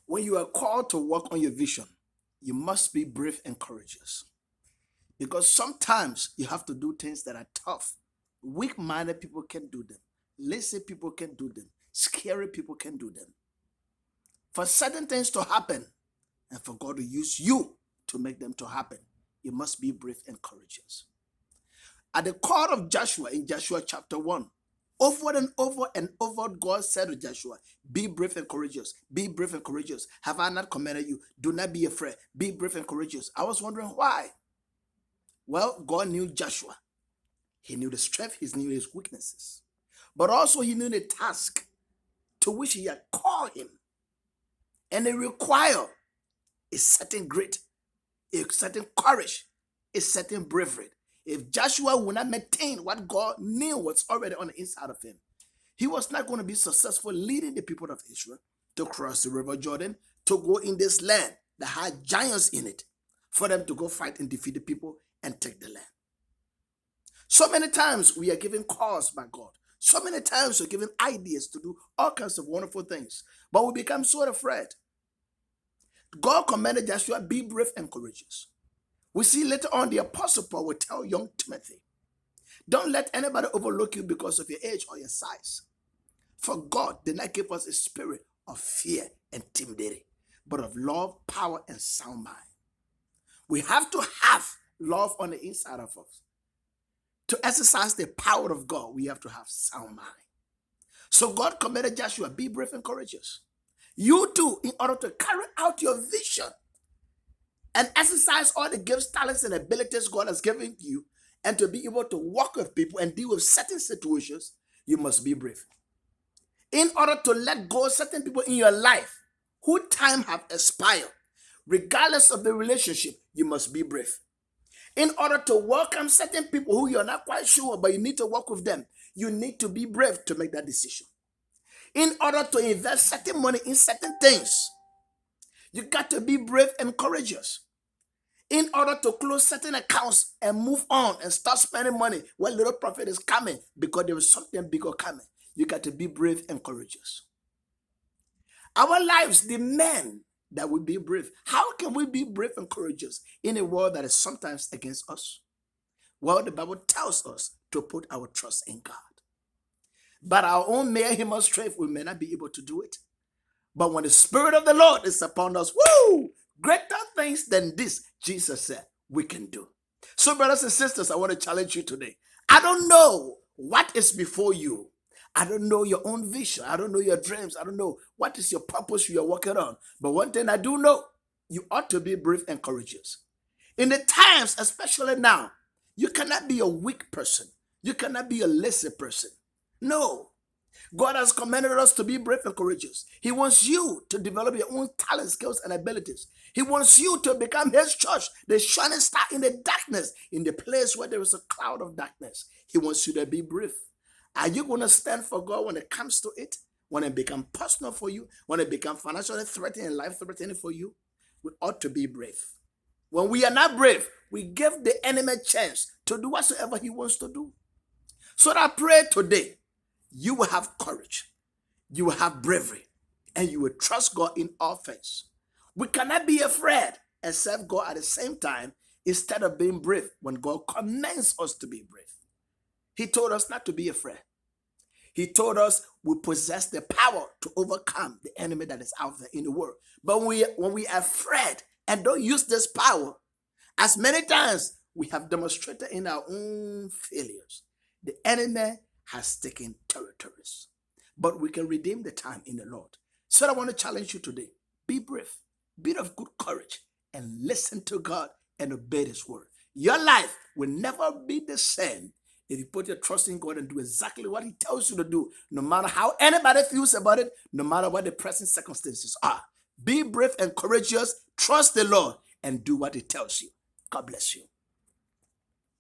When you are called to work on your vision, you must be brave and courageous. Because sometimes you have to do things that are tough. Weak-minded people can do them. Lazy people can do them. Scary people can do them. For certain things to happen and for God to use you to make them to happen, you must be brave and courageous. At the call of Joshua in Joshua chapter 1, over and over and over, God said to Joshua, be brave and courageous. Be brave and courageous. Have I not commanded you? Do not be afraid. Be brave and courageous. I was wondering why. Well, God knew Joshua. He knew the strength. He knew his weaknesses. But also he knew the task to which he had called him. And it required a certain grit, a certain courage, a certain bravery. If Joshua would not maintain what God knew was already on the inside of him, he was not going to be successful leading the people of Israel to cross the river Jordan, to go in this land that had giants in it, for them to go fight and defeat the people and take the land. So many times we are given calls by God. So many times we're given ideas to do all kinds of wonderful things, but we become so afraid. God commanded Joshua, be brave and courageous. We see later on the Apostle Paul will tell young Timothy, don't let anybody overlook you because of your age or your size. For God did not give us a spirit of fear and timidity, but of love, power, and sound mind. We have to have love on the inside of us. To exercise the power of God, we have to have sound mind. So God commanded Joshua, be brave and courageous. You too, in order to carry out your vision and exercise all the gifts, talents, and abilities God has given you, and to be able to work with people and deal with certain situations, you must be brave. In order to let go of certain people in your life whose time have expired, regardless of the relationship, you must be brave. In order to welcome certain people who you're not quite sure, but you need to work with them, you need to be brave to make that decision. In order to invest certain money in certain things, you got to be brave and courageous. In order to close certain accounts and move on and start spending money when little profit is coming because there is something bigger coming, you got to be brave and courageous. Our lives demand that we be brave. How can we be brave and courageous in a world that is sometimes against us? Well, the Bible tells us to put our trust in God. But our own mere human strength, we may not be able to do it. But when the Spirit of the Lord is upon us, greater things than this, Jesus said, we can do. So, brothers and sisters, I want to challenge you today. I don't know what is before you. I don't know your own vision. I don't know your dreams. I don't know what is your purpose you are working on. But one thing I do know, you ought to be brave and courageous. In the times, especially now, you cannot be a weak person. You cannot be a lazy person. No. God has commanded us to be brave and courageous. He wants you to develop your own talent, skills, and abilities. He wants you to become his church, the shining star in the darkness, in the place where there is a cloud of darkness. He wants you to be brave. Are you going to stand for God when it comes to it? When it becomes personal for you? When it becomes financially threatening and life-threatening for you? We ought to be brave. When we are not brave, we give the enemy a chance to do whatsoever he wants to do. So I pray today, you will have courage, you will have bravery, and you will trust God in all things. We cannot be afraid and serve God at the same time instead of being brave when God commands us to be brave. He told us not to be afraid. He told us we possess the power to overcome the enemy that is out there in the world. But when we are afraid and don't use this power, as many times we have demonstrated in our own failures, the enemy has taken territories. But we can redeem the time in the Lord. So I want to challenge you today. Be brave, be of good courage, and listen to God and obey his word. Your life will never be the same if you put your trust in God and do exactly what he tells you to do, no matter how anybody feels about it, no matter what the present circumstances are. Be brave and courageous, trust the Lord, and do what he tells you. God bless you.